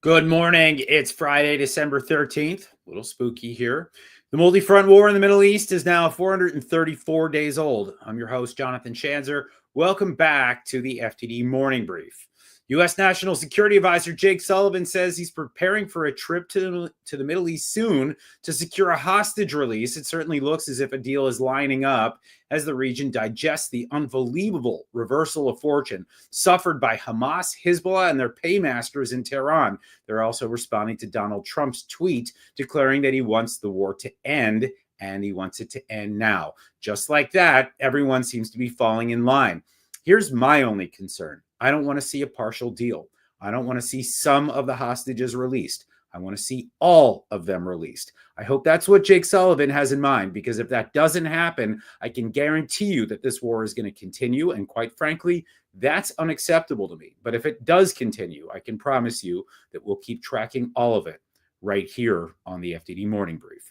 Good morning. It's Friday, December 13th. A little spooky here. The multi-front war in the Middle East is now 434 days old. I'm your host, Jonathan Schanzer. Welcome back to the FDD Morning Brief. U.S. National Security Advisor Jake Sullivan says he's preparing for a trip to the Middle East soon to secure a hostage release. It certainly looks as if a deal is lining up as the region digests the unbelievable reversal of fortune suffered by Hamas, Hezbollah, and their paymasters in Tehran. They're also responding to Donald Trump's tweet declaring that he wants the war to end, and he wants it to end now. Just like that, everyone seems to be falling in line. Here's my only concern. I don't want to see a partial deal. I don't want to see some of the hostages released. I want to see all of them released. I hope that's what Jake Sullivan has in mind, because if that doesn't happen, I can guarantee you that this war is going to continue. And quite frankly, that's unacceptable to me. But if it does continue, I can promise you that we'll keep tracking all of it right here on the FDD Morning Brief.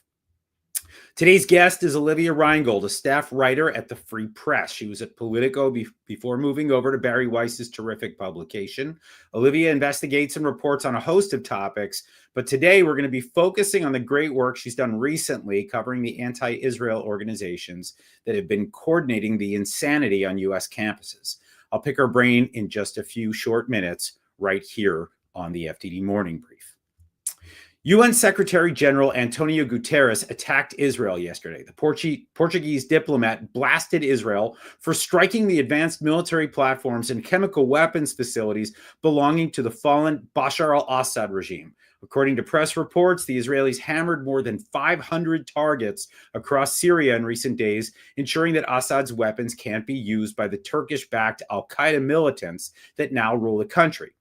Today's guest is Olivia Reingold, a staff writer at the Free Press. She was at Politico before moving over to Barry Weiss's terrific publication. Olivia investigates and reports on a host of topics, but today we're going to be focusing on the great work she's done recently covering the anti-Israel organizations that have been coordinating the insanity on U.S. campuses. I'll pick her brain in just a few short minutes right here on the FDD Morning Brief. UN Secretary General Antonio Guterres attacked Israel yesterday. The Portuguese diplomat blasted Israel for striking the advanced military platforms and chemical weapons facilities belonging to the fallen Bashar al-Assad regime. According to press reports, the Israelis hammered more than 500 targets across Syria in recent days, ensuring that Assad's weapons can't be used by the Turkish-backed al-Qaeda militants that now rule the country.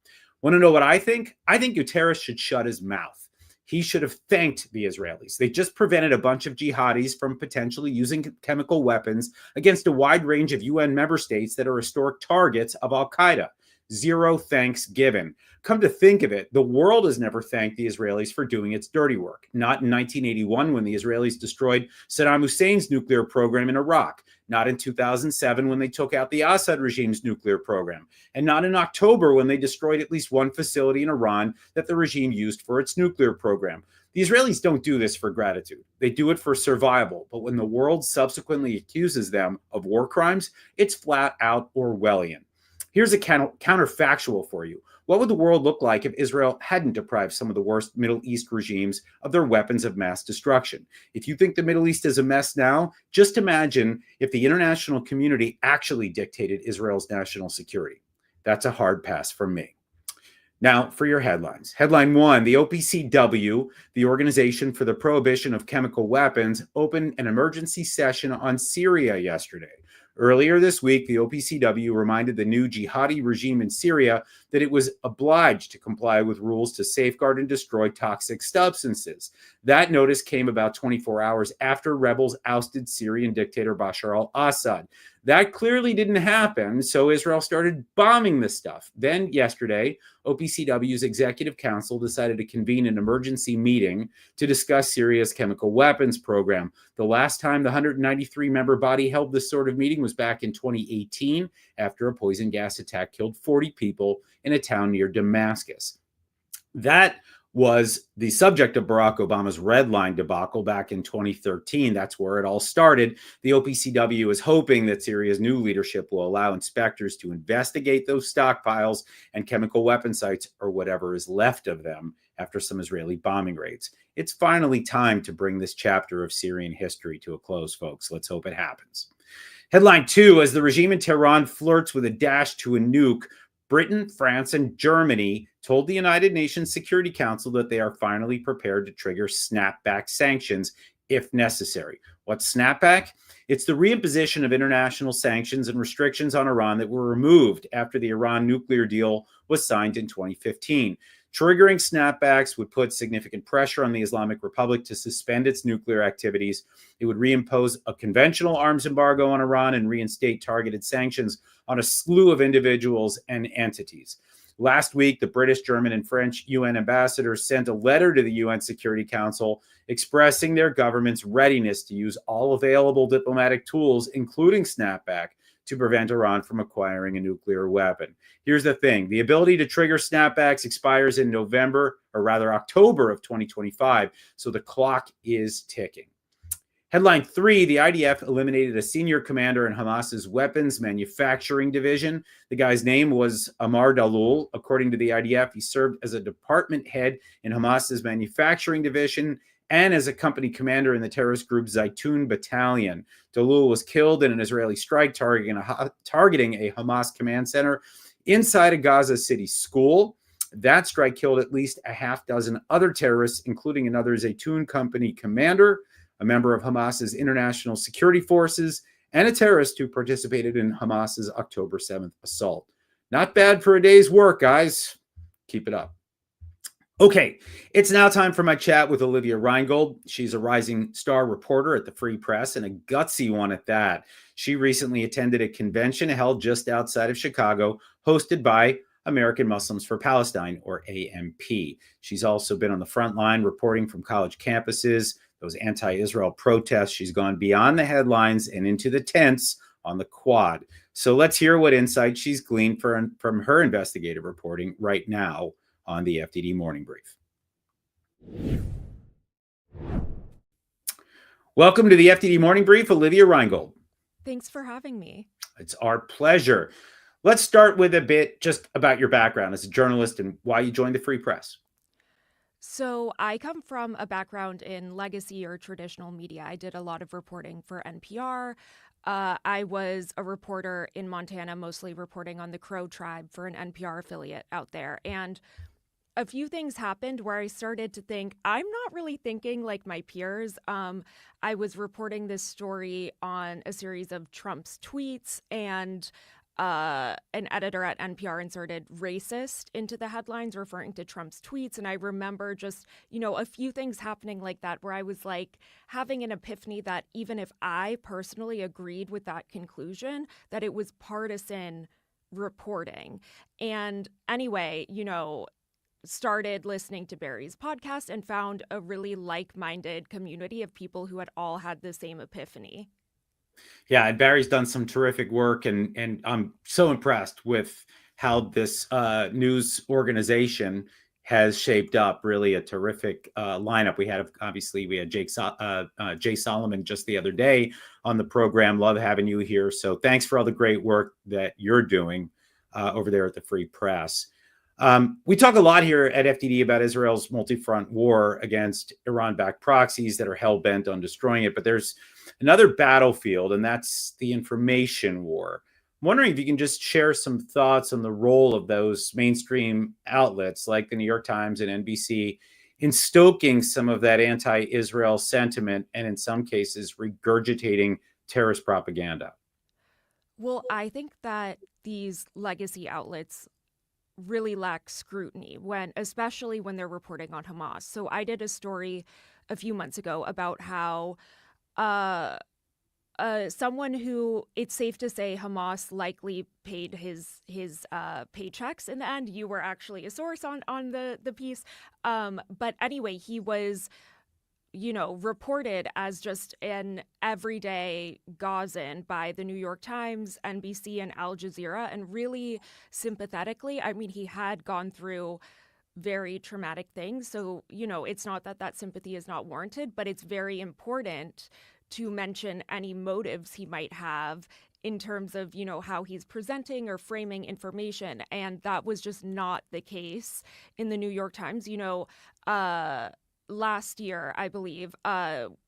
Want to know what I think? I think Guterres should shut his mouth. He should have thanked the Israelis. They just prevented a bunch of jihadis from potentially using chemical weapons against a wide range of UN member states that are historic targets of al-Qaeda. Zero thanks given. Come to think of it, the world has never thanked the Israelis for doing its dirty work. Not in 1981 when the Israelis destroyed Saddam Hussein's nuclear program in Iraq. Not in 2007 when they took out the Assad regime's nuclear program. And not in October when they destroyed at least one facility in Iran that the regime used for its nuclear program. The Israelis don't do this for gratitude. They do it for survival. But when the world subsequently accuses them of war crimes, it's flat out Orwellian. Here's a counterfactual for you. What would the world look like if Israel hadn't deprived some of the worst Middle East regimes of their weapons of mass destruction? If you think the Middle East is a mess now, just imagine if the international community actually dictated Israel's national security. That's a hard pass from me. Now, for your headlines. Headline 1, the OPCW, the Organization for the Prohibition of Chemical Weapons, opened an emergency session on Syria yesterday. Earlier this week, the OPCW reminded the new jihadi regime in Syria that it was obliged to comply with rules to safeguard and destroy toxic substances. That notice came about 24 hours after rebels ousted Syrian dictator Bashar al-Assad. That clearly didn't happen, so Israel started bombing this stuff. Then yesterday, OPCW's Executive Council decided to convene an emergency meeting to discuss Syria's chemical weapons program. The last time the 193-member body held this sort of meeting was back in 2018 after a poison gas attack killed 40 people in a town near Damascus. That was the subject of Barack Obama's red line debacle back in 2013. That's where it all started. The OPCW is hoping that Syria's new leadership will allow inspectors to investigate those stockpiles and chemical weapon sites, or whatever is left of them, after some Israeli bombing raids. It's finally time to bring this chapter of Syrian history to a close, folks. Let's hope it happens. Headline 2, as the regime in Tehran flirts with a dash to a nuke, Britain, France, and Germany told the United Nations Security Council that they are finally prepared to trigger snapback sanctions if necessary. What's snapback? It's the reimposition of international sanctions and restrictions on Iran that were removed after the Iran nuclear deal was signed in 2015. Triggering snapbacks would put significant pressure on the Islamic Republic to suspend its nuclear activities. It would reimpose a conventional arms embargo on Iran and reinstate targeted sanctions on a slew of individuals and entities. Last week, the British, German, and French UN ambassadors sent a letter to the UN Security Council expressing their government's readiness to use all available diplomatic tools, including snapback, to prevent Iran from acquiring a nuclear weapon. Here's the thing. The ability to trigger snapbacks expires in October of 2025. So the clock is ticking. Headline 3, the IDF eliminated a senior commander in Hamas's weapons manufacturing division. The guy's name was Amar Dalul. According to the IDF, he served as a department head in Hamas's manufacturing division and as a company commander in the terrorist group Zaytun Battalion. Dalul was killed in an Israeli strike targeting a Hamas command center inside a Gaza City school. That strike killed at least a half dozen other terrorists, including another Zaytun company commander, a member of Hamas's international security forces, and a terrorist who participated in Hamas's October 7th assault. Not bad for a day's work, guys. Keep it up. Okay, it's now time for my chat with Olivia Reingold. She's a rising star reporter at the Free Press and a gutsy one at that. She recently attended a convention held just outside of Chicago, hosted by American Muslims for Palestine, or AMP. She's also been on the front line reporting from college campuses, those anti-Israel protests. She's gone beyond the headlines and into the tents on the Quad. So let's hear what insight she's gleaned from her investigative reporting right now on the FDD Morning Brief. Welcome to the FDD Morning Brief, Olivia Reingold. Thanks for having me. It's our pleasure. Let's start with a bit just about your background as a journalist and why you joined the Free Press. So I come from a background in legacy or traditional media. I did a lot of reporting for NPR. I was a reporter in Montana, mostly reporting on the Crow tribe for an NPR affiliate out there. And a few things happened where I started to think, I'm not really thinking like my peers. I was reporting this story on a series of Trump's tweets, and an editor at NPR inserted racist into the headlines referring to Trump's tweets. And I remember just, a few things happening like that where I was like having an epiphany that even if I personally agreed with that conclusion, that it was partisan reporting. And anyway, started listening to Barry's podcast and found a really like-minded community of people who had all had the same epiphany. Yeah, and Barry's done some terrific work, and I'm so impressed with how this news organization has shaped up. Really a terrific lineup. We had Jay Solomon just the other day on the program. Love having you here. So thanks for all the great work that you're doing over there at the Free Press. We talk a lot here at FDD about Israel's multi-front war against Iran-backed proxies that are hell-bent on destroying it. But there's another battlefield, and that's the information war. I'm wondering if you can just share some thoughts on the role of those mainstream outlets like the New York Times and NBC in stoking some of that anti-Israel sentiment and in some cases regurgitating terrorist propaganda. Well, I think that these legacy outlets really lack scrutiny especially when they're reporting on Hamas. So I did a story a few months ago about how someone who, it's safe to say, Hamas likely paid his paychecks in the end. You were actually a source on the piece. But anyway, he was reported as just an everyday Gazan by the New York Times, NBC, and Al Jazeera, and really sympathetically, I mean, he had gone through very traumatic things. So, it's not that sympathy is not warranted, but it's very important to mention any motives he might have in terms of, how he's presenting or framing information. And that was just not the case in the New York Times. Last year, I believe,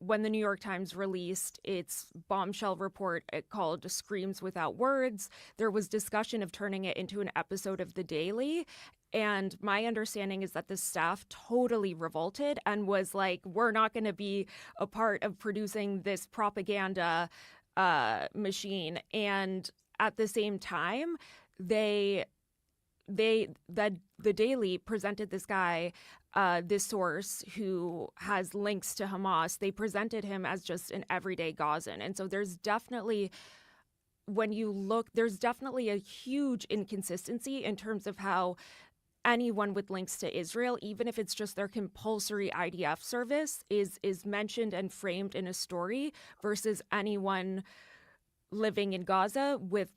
when the New York Times released its bombshell report called Screams Without Words, there was discussion of turning it into an episode of The Daily. And my understanding is that the staff totally revolted and was like, we're not going to be a part of producing this propaganda machine. And at the same time, the Daily presented this guy, this source who has links to Hamas. They presented him as just an everyday Gazan. And so there's definitely, when you look, there's definitely a huge inconsistency in terms of how anyone with links to Israel, even if it's just their compulsory IDF service, is mentioned and framed in a story versus anyone living in Gaza with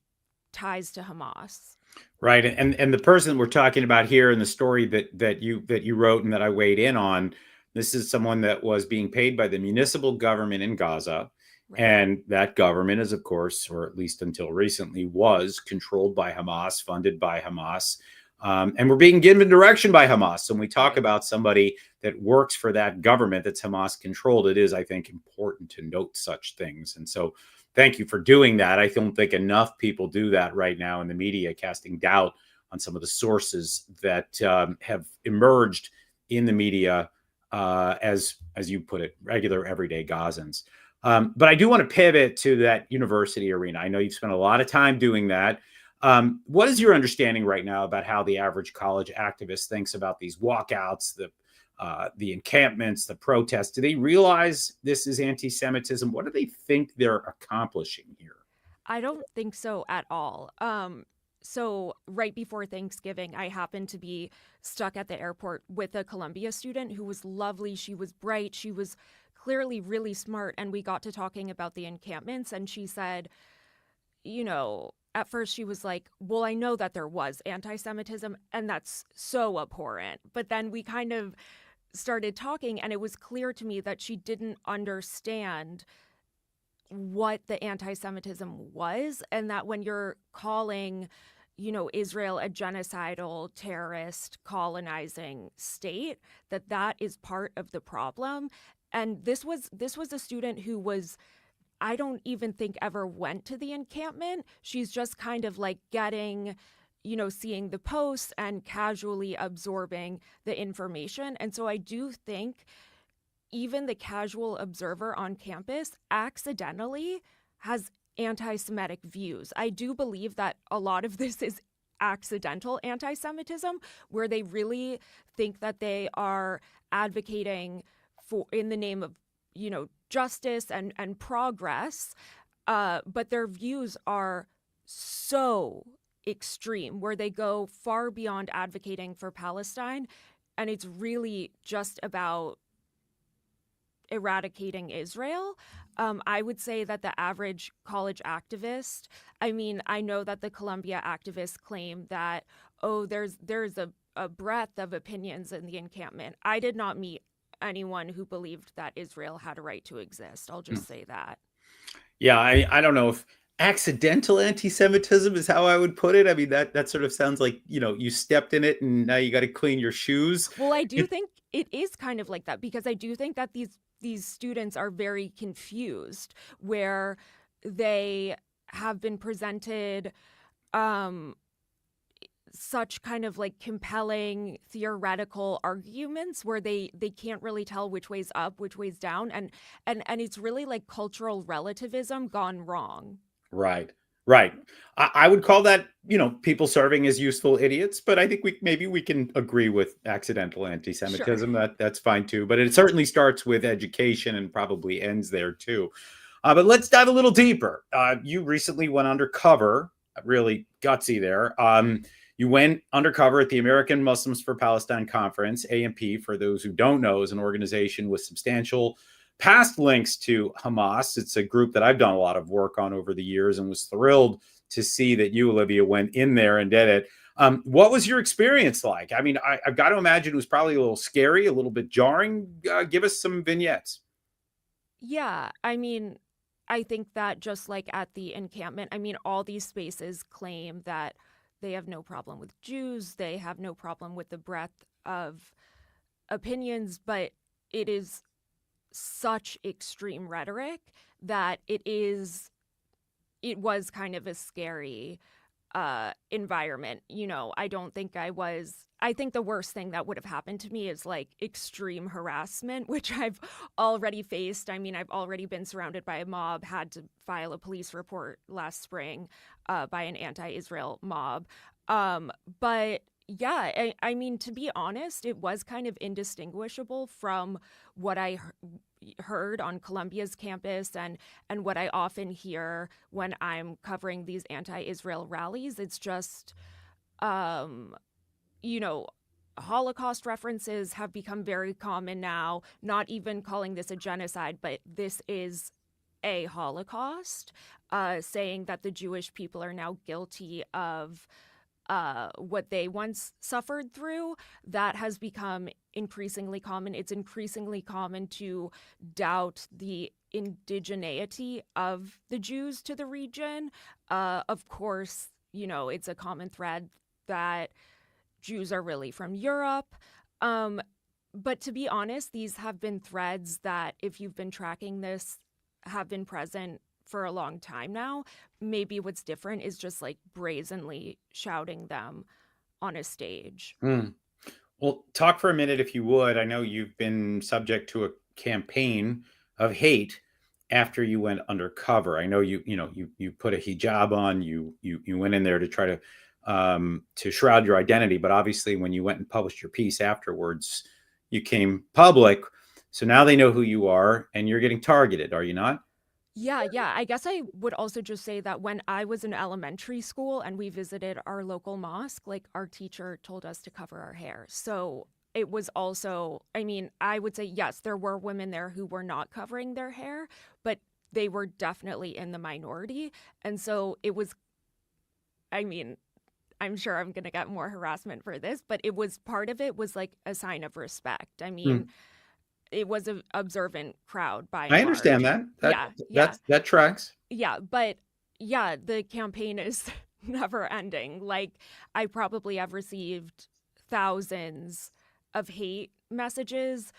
ties to Hamas. Right. And the person we're talking about here in the story that you wrote and that I weighed in on, this is someone that was being paid by the municipal government in Gaza. Right. And that government is, of course, or at least until recently, was controlled by Hamas, funded by Hamas. And we're being given direction by Hamas. So when we talk Right. about somebody that works for that government that's Hamas controlled, it is, I think, important to note such things. And so thank you for doing that. I don't think enough people do that right now in the media, casting doubt on some of the sources that have emerged in the media as you put it, regular everyday Gazans. But I do want to pivot to that university arena. I know you've spent a lot of time doing that. What is your understanding right now about how the average college activist thinks about these walkouts, the encampments, the protests? Do they realize this is anti-Semitism? What do they think they're accomplishing here? I don't think so at all. So right before Thanksgiving, I happened to be stuck at the airport with a Columbia student who was lovely. She was bright. She was clearly really smart. And we got to talking about the encampments. And she said, at first she was like, well, I know that there was anti Semitism, and that's so abhorrent. But then we kind of started talking, and it was clear to me that she didn't understand what the anti-Semitism was, and that when you're calling, Israel a genocidal, terrorist, colonizing state, that is part of the problem. And this was a student who was, I don't even think ever went to the encampment. She's just kind of like getting, seeing the posts and casually absorbing the information. And so I do think even the casual observer on campus accidentally has anti Semitic views. I do believe that a lot of this is accidental anti Semitism, where they really think that they are advocating for in the name of, justice and progress. But their views are so extreme, where they go far beyond advocating for Palestine. And it's really just about eradicating Israel. I would say that the average college activist, I mean, I know that the Columbia activists claim that, oh, there's a breadth of opinions in the encampment. I did not meet anyone who believed that Israel had a right to exist. I'll just say that. Yeah, I don't know if accidental anti-Semitism is how I would put it. I mean, that sort of sounds like, you stepped in it and now you got to clean your shoes. Well, I do You, think it is kind of like that, because I do think that these students are very confused, where they have been presented um such kind of like compelling theoretical arguments, where they can't really tell which way's up, which way's down, and it's really like cultural relativism gone wrong. right, right. I would call that, people serving as useful idiots, but I think maybe we can agree with accidental Sure. anti-Semitism. That's fine too. But it certainly starts with education and probably ends there too. But let's dive a little deeper. You recently went undercover, really gutsy there. You went undercover at the American Muslims for Palestine Conference. AMP, for those who don't know, is an organization with substantial past links to Hamas. It's a group that I've done a lot of work on over the years and was thrilled to see that you, Olivia, went in there and did it. What was your experience like? I mean, I've got to imagine it was probably a little scary, a little bit jarring. Give us some vignettes. Yeah, I mean, I think that just like at the encampment, I mean, all these spaces claim that they have no problem with Jews, they have no problem with the breadth of opinions, but it is such extreme rhetoric that it was kind of a scary environment. I don't think I think the worst thing that would have happened to me is like extreme harassment, which I've already faced. I mean, I've already been surrounded by a mob, had to file a police report last spring by an anti-Israel mob. But yeah, I mean, to be honest, it was kind of indistinguishable from what I heard on Columbia's campus, and what I often hear when I'm covering these anti-Israel rallies. It's just, um, you know, Holocaust references have become very common now, not even calling this a genocide, but this is a Holocaust, saying that the Jewish people are now guilty of what they once suffered through. That has become increasingly common. It's increasingly common to doubt the indigeneity of the Jews to the region. Of course, it's a common thread that Jews are really from Europe. Um, but to be honest, these have been threads that, if you've been tracking this, have been present for a long time now. Maybe what's different is just like brazenly shouting them on a stage. Hmm. Well, talk for a minute if you would. I know you've been subject to a campaign of hate after you went undercover. I know you put a hijab on. You went in there to try to shroud your identity, but obviously when you went and published your piece afterwards, you came public. So now they know who you are, and you're getting targeted. Are you not? Yeah. I guess I would also just say that when I was in elementary school and we visited our local mosque, like our teacher told us to cover our hair. So it was also, I mean, I would say, yes, there were women there who were not covering their hair, but they were definitely in the minority. And so it was, I mean, I'm sure I'm going to get more harassment for this, but it was part of it was like a sign of respect. I mean, Hmm. it was an observant crowd by I and understand large. that. Yeah, yeah. That tracks. Yeah, but yeah, the campaign is never ending. Like, I probably have received thousands of hate messages,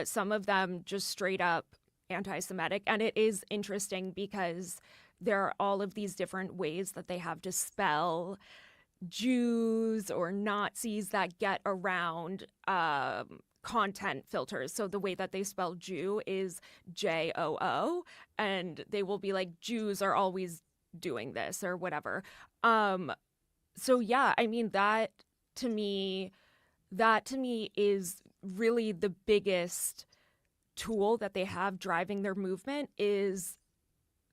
some of them just straight up anti-Semitic. And it is interesting because there are all of these different ways that they have to spell Jews or Nazis that get around content filters. So the way that they spell Jew is JOO, and they will be like, Jews are always doing this or whatever. Um, so yeah, I mean to me, that to me is really the biggest tool that they have driving their movement. Is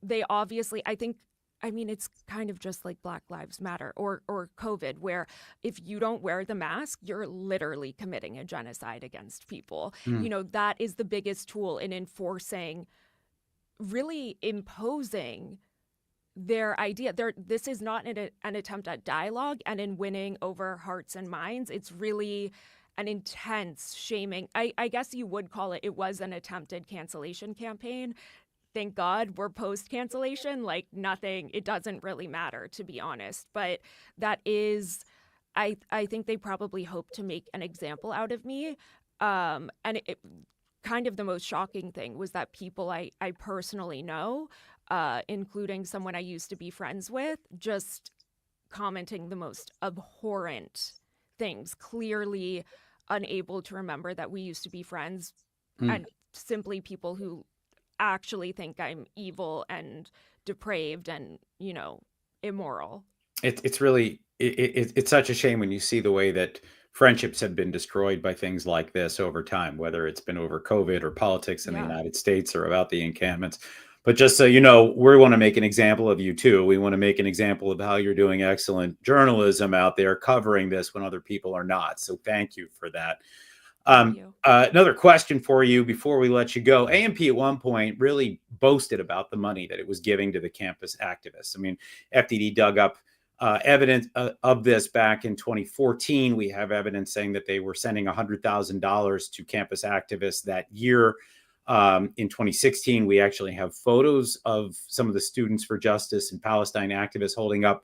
they obviously, I mean, it's kind of just like Black Lives Matter or COVID, where if you don't wear the mask, you're literally committing a genocide against people. Hmm. That is the biggest tool in enforcing, really imposing their idea. This is not an attempt at dialogue and in winning over hearts and minds. It's really an intense shaming. I guess you would call it was an attempted cancellation campaign. Thank God we're post cancellation. Like, nothing, it doesn't really matter, to be honest. But that is, I think they probably hope to make an example out of me. And it kind of the most shocking thing was that people I personally know, including someone I used to be friends with, just commenting the most abhorrent things, clearly unable to remember that we used to be friends, Hmm. and simply people who actually think I'm evil and depraved and, immoral. It's really it's such a shame when you see the way that friendships have been destroyed by things like this over time, whether it's been over COVID or politics in the Yeah. United States or about the encampments. But just so you know, we want to make an example of you too. We want to make an example of how you're doing excellent journalism out there covering this when other people are not. So thank you for that. Thank you. Another question for you before we let you go. AMP at one point really boasted about the money that it was giving to the campus activists. I mean, FDD dug up evidence of this back in 2014. We have evidence saying that they were sending $100,000 to campus activists that year. In 2016, we actually have photos of some of the Students for Justice and Palestine activists holding up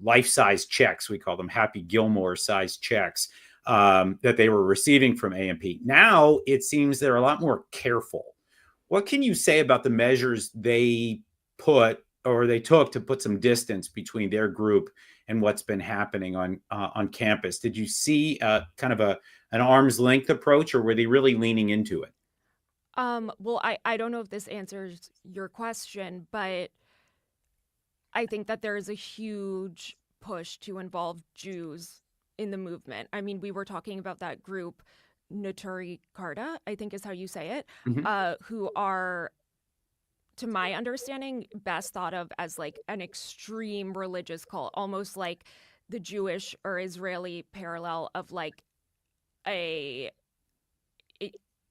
life-size checks. We call them Happy Gilmore-size checks that they were receiving from AMP. Now it seems they're a lot more careful. What can you say about the measures they put or they took to put some distance between their group and what's been happening on campus? Did you see kind of an arm's length approach, or were they really leaning into it? Well, I don't know if this answers your question, but I think that there is a huge push to involve Jews in the movement. I mean, we were talking about that group, Naturi Karta, I think is how you say it, Mm-hmm. who are, to my understanding, best thought of as like an extreme religious cult, almost like the Jewish or Israeli parallel of like a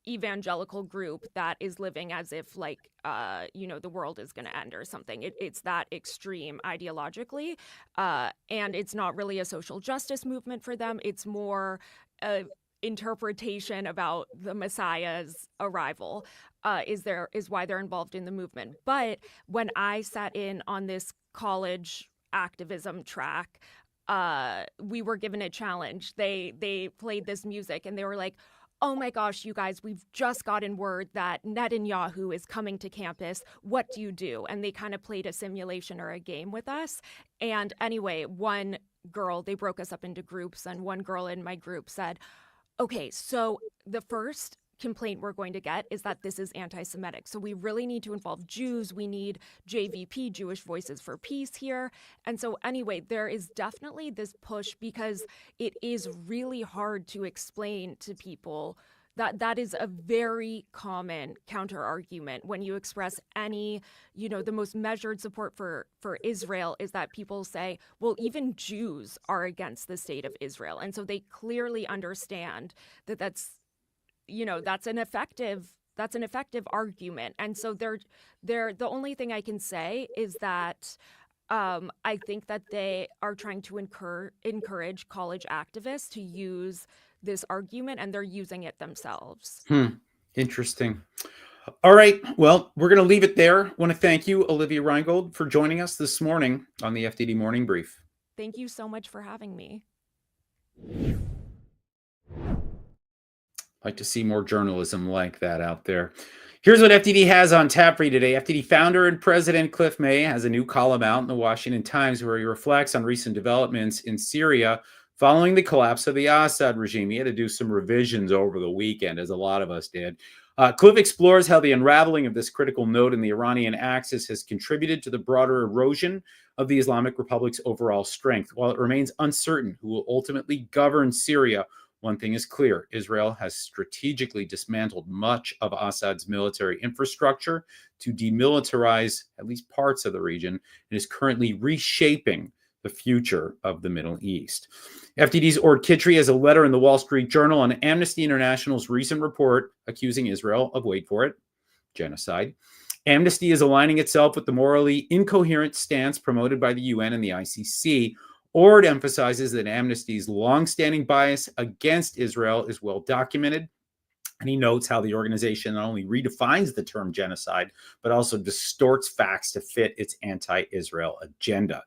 evangelical group that is living as if like the world is going to end or something. It's that extreme ideologically, and it's not really a social justice movement for them. It's more a interpretation about the Messiah's arrival, is why they're involved in the movement. But when I sat in on this college activism track, we were given a challenge. They played this music and they were like, "Oh my gosh, you guys, we've just gotten word that Netanyahu is coming to campus. What do you do?" And they kind of played a simulation or a game with us. And anyway, one girl, they broke us up into groups, and one girl in my group said, "Okay, so the first complaint we're going to get is that this is anti-Semitic. So we really need to involve Jews. We need JVP, Jewish Voices for Peace here." And so anyway, there is definitely this push because it is really hard to explain to people that is a very common counter argument when you express any, the most measured support for Israel is that people say, well, even Jews are against the state of Israel. And so they clearly understand that that's an effective argument. And so they're the only thing I can say is that I think that they are trying to encourage college activists to use this argument, and they're using it themselves. Interesting. All right. Well, we're going to leave it there. I want to thank you, Olivia Reingold, for joining us this morning on the FDD Morning Brief. Thank you so much for having me. Like to see more journalism like that out there. Here's what FDD has on tap for you today. FDD founder and president Cliff May has a new column out in the Washington Times where he reflects on recent developments in Syria following the collapse of the Assad regime. He had to do some revisions over the weekend, as a lot of us did. Cliff explores how the unraveling of this critical node in the Iranian axis has contributed to the broader erosion of the Islamic Republic's overall strength. While it remains uncertain who will ultimately govern Syria, one thing is clear: Israel has strategically dismantled much of Assad's military infrastructure to demilitarize at least parts of the region and is currently reshaping the future of the Middle East. FDD's Ord Kitri has a letter in the Wall Street Journal on Amnesty International's recent report accusing Israel of, wait for it, genocide. Amnesty is aligning itself with the morally incoherent stance promoted by the UN and the ICC. Ord emphasizes that Amnesty's longstanding bias against Israel is well documented, and he notes how the organization not only redefines the term genocide, but also distorts facts to fit its anti-Israel agenda.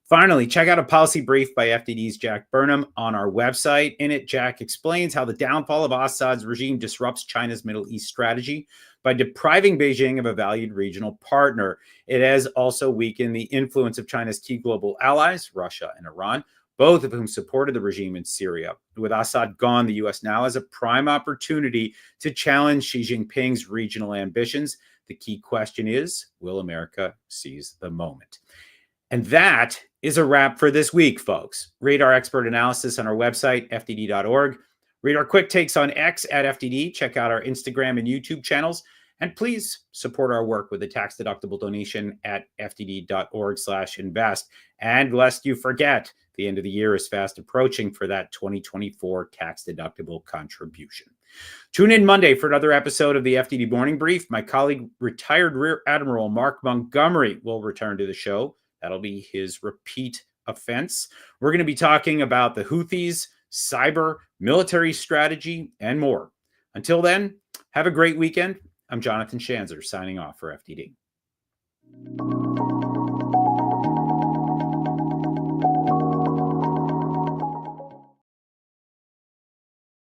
Finally, check out a policy brief by FDD's Jack Burnham on our website. In it, Jack explains how the downfall of Assad's regime disrupts China's Middle East strategy by depriving Beijing of a valued regional partner. It has also weakened the influence of China's key global allies, Russia and Iran, both of whom supported the regime in Syria. With Assad gone, the U.S. now has a prime opportunity to challenge Xi Jinping's regional ambitions. The key question is, will America seize the moment? And that is a wrap for this week, folks. Read our expert analysis on our website, fdd.org. Read our quick takes on X at FDD. Check out our Instagram and YouTube channels. And please support our work with a tax-deductible donation at fdd.org/invest. And lest you forget, the end of the year is fast approaching for that 2024 tax-deductible contribution. Tune in Monday for another episode of the FDD Morning Brief. My colleague, retired Rear Admiral Mark Montgomery, will return to the show. That'll be his repeat offense. We're going to be talking about the Houthis, cyber, military strategy, and more. Until then, have a great weekend. I'm Jonathan Schanzer, signing off for FDD.